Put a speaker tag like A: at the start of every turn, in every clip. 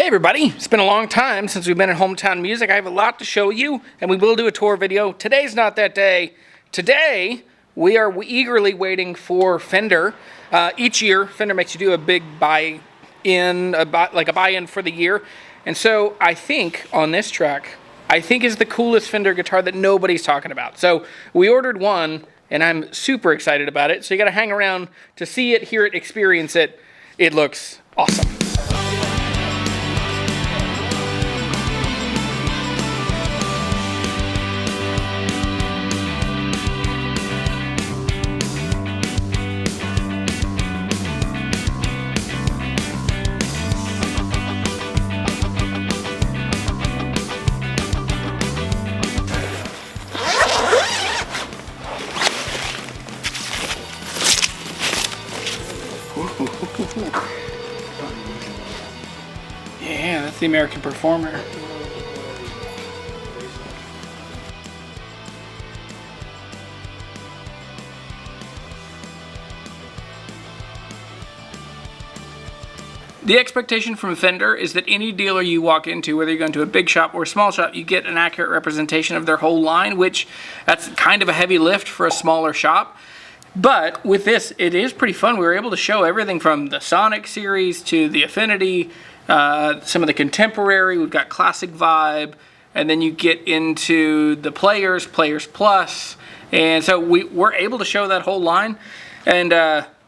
A: everybody, it's been a long time since we've been in Hometown Music. I have a lot to show you, and we will do a tour video. Today's not that day. Today, we are eagerly waiting for Fender. Each year, Fender makes you do a big buy-in, like a buy-in for the year. And so, I think, on this track, I think is the coolest Fender guitar that nobody's talking about. So, we ordered one, and I'm super excited about it. So, you gotta hang around to see it, hear it, experience it. It looks awesome. Yeah, that's the American Performer. The expectation from Fender is that any dealer you walk into, whether you're going to a big shop or a small shop, you get an accurate representation of their whole line, which that's kind of a heavy lift for a smaller shop. But with this, it is pretty fun. We were able to show everything from the Sonic series to the Affinity, some of the contemporary. We've got Classic Vibe, and then you get into the Players Plus, and so we're able to show that whole line. And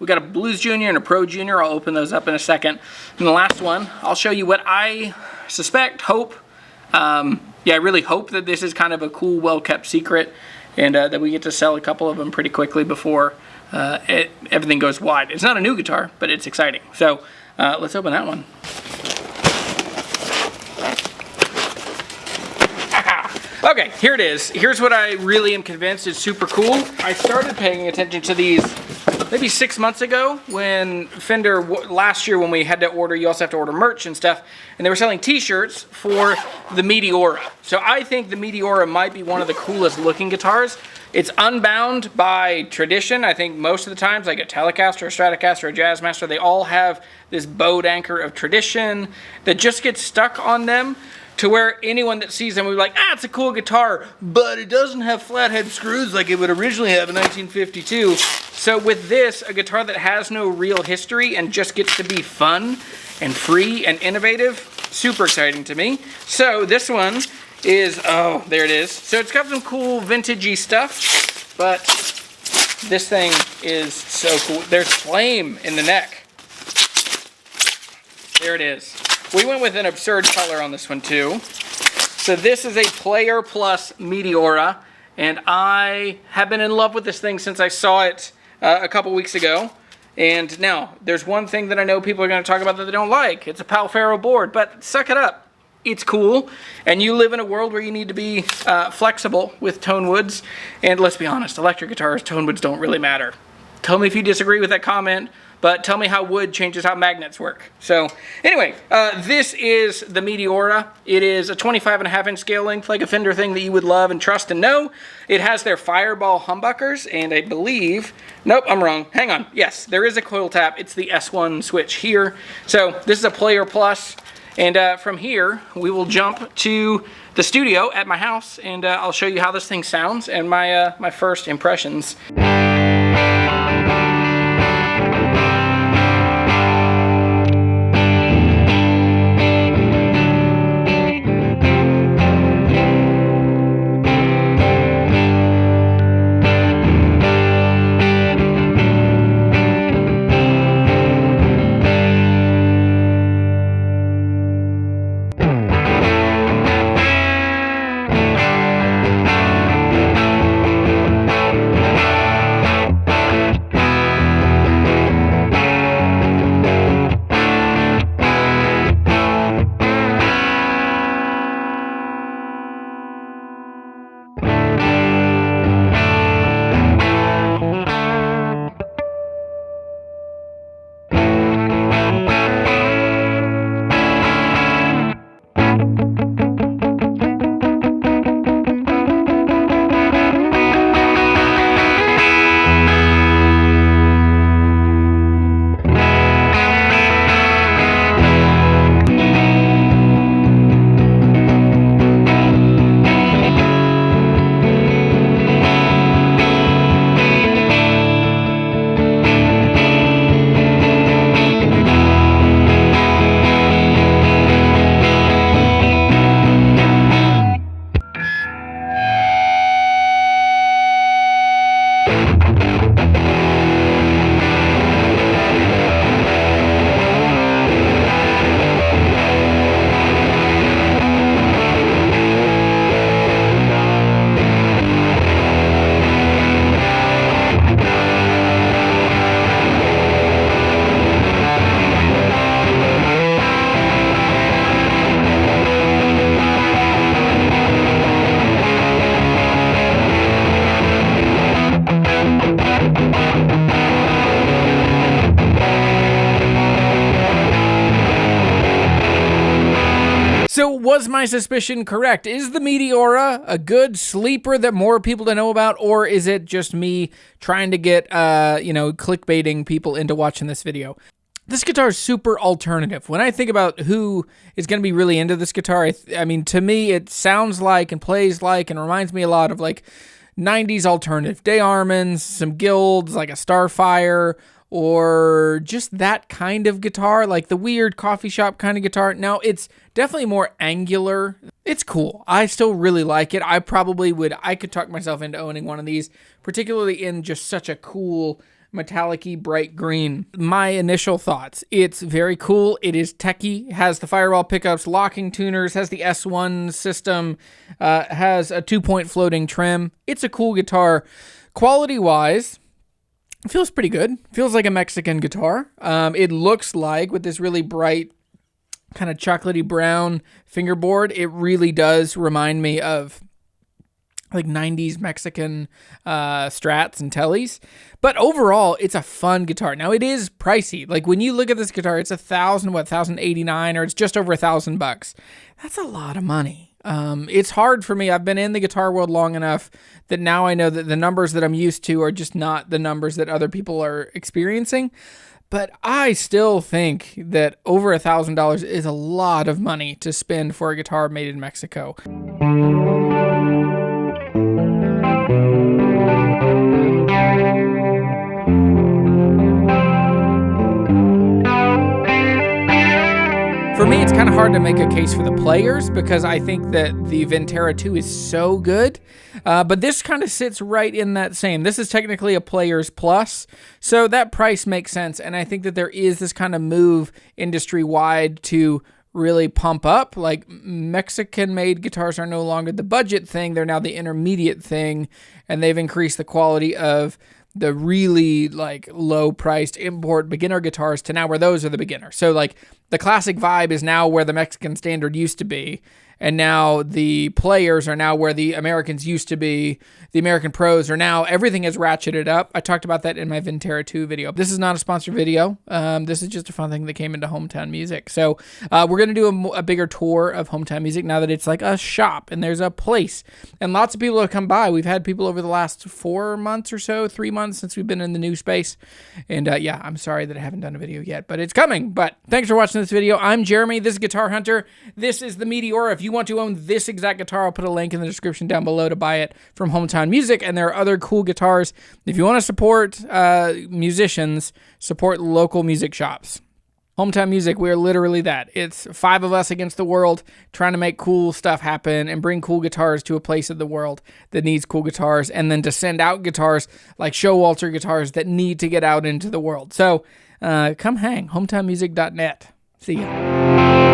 A: we got a Blues Junior and a Pro Junior. I'll open those up in a second. And the last one, I'll show you what I suspect, hope. I really hope that this is kind of a cool, well-kept secret, and that we get to sell a couple of them pretty quickly before everything goes wide. It's not a new guitar, but it's exciting. So let's open that one. Okay, here it is. Here's what I really am convinced is super cool. I started paying attention to these maybe 6 months ago when Fender, last year when we had to order, you also have to order merch and stuff, and they were selling t-shirts for the Meteora. So I think the Meteora might be one of the coolest looking guitars. It's unbound by tradition. I think most of the times, like a Telecaster, a Stratocaster, a Jazzmaster, they all have this bowed anchor of tradition that just gets stuck on them, to where anyone that sees them will be like, it's a cool guitar, but it doesn't have flathead screws like it would originally have in 1952. So with this, a guitar that has no real history and just gets to be fun and free and innovative, super exciting to me. So this one is, oh, there it is. So it's got some cool vintagey stuff, but this thing is so cool. There's flame in the neck. There it is. We went with an absurd color on this one too. So this is a Player Plus Meteora, and I have been in love with this thing since I saw it a couple weeks ago. And now, there's one thing that I know people are going to talk about that they don't like. It's a Palfaro board, but suck it up. It's cool, and you live in a world where you need to be flexible with tone woods. And let's be honest, electric guitars, tone woods don't really matter. Tell me if you disagree with that comment. But tell me how wood changes how magnets work. So anyway, this is the Meteora. It is a 25.5-inch scale length, like a Fender thing that you would love and trust and know. It has their Fireball humbuckers, and I believe, nope, I'm wrong. Hang on. Yes, there is a coil tap. It's the S1 switch here. So this is a Player Plus, and from here we will jump to the studio at my house, and I'll show you how this thing sounds and my first impressions. So was my suspicion correct? Is the Meteora a good sleeper that more people to know about, or is it just me trying to get, clickbaiting people into watching this video? This guitar is super alternative. When I think about who is going to be really into this guitar, I mean, to me, it sounds like and plays like and reminds me a lot of like 90s alternative. Day Armans, some Guilds, like a Starfire, or just that kind of guitar, like the weird coffee shop kind of guitar. Now, it's definitely more angular. It's cool. I still really like it. I could talk myself into owning one of these, particularly in just such a cool metallic-y bright green. My initial thoughts: it's very cool. It is techy, has the firewall pickups, locking tuners, has the S1 system, has a 2-point floating trim. It's a cool guitar. Quality-wise, it feels pretty good. Feels like a Mexican guitar. It looks like, with this really bright, kind of chocolatey brown fingerboard, it really does remind me of like 90s Mexican Strats and Tellys. But overall, it's a fun guitar. Now, it is pricey. Like, when you look at this guitar, it's $1,089, or it's just over $1,000. That's a lot of money. It's hard for me. I've been in the guitar world long enough that now I know that the numbers that I'm used to are just not the numbers that other people are experiencing. But I still think that over $1,000 is a lot of money to spend for a guitar made in Mexico. For me, it's kind of hard to make a case for the players because I think that the Ventera 2 is so good. But this kind of sits right in that same. This is technically a Players Plus, so that price makes sense. And I think that there is this kind of move industry-wide to really pump up. Like, Mexican-made guitars are no longer the budget thing. They're now the intermediate thing, and they've increased the quality of the really like low-priced import beginner guitars to now where those are the beginner. So like the classic vibe is now where the Mexican standard used to be, and now the players are now where the Americans used to be. The American pros are now, everything is ratcheted up. I talked about that in my Ventera 2 video. This is not a sponsored video. This is just a fun thing that came into Hometown Music. So we're going to do a bigger tour of Hometown Music now that it's like a shop and there's a place. And lots of people have come by. We've had people over the last 4 months or so, 3 months since we've been in the new space. And yeah, I'm sorry that I haven't done a video yet, but it's coming. But thanks for watching this video. I'm Jeremy. This is Guitar Hunter. This is the Meteora. If you want to own this exact guitar, I'll put a link in the description down below to buy it from Hometown Music, and there are other cool guitars. If you want to support musicians, support local music shops. Hometown Music, we're literally that. It's 5 of us against the world trying to make cool stuff happen and bring cool guitars to a place of the world that needs cool guitars, and then to send out guitars like Showalter guitars that need to get out into the world. So come hang, hometownmusic.net. See ya.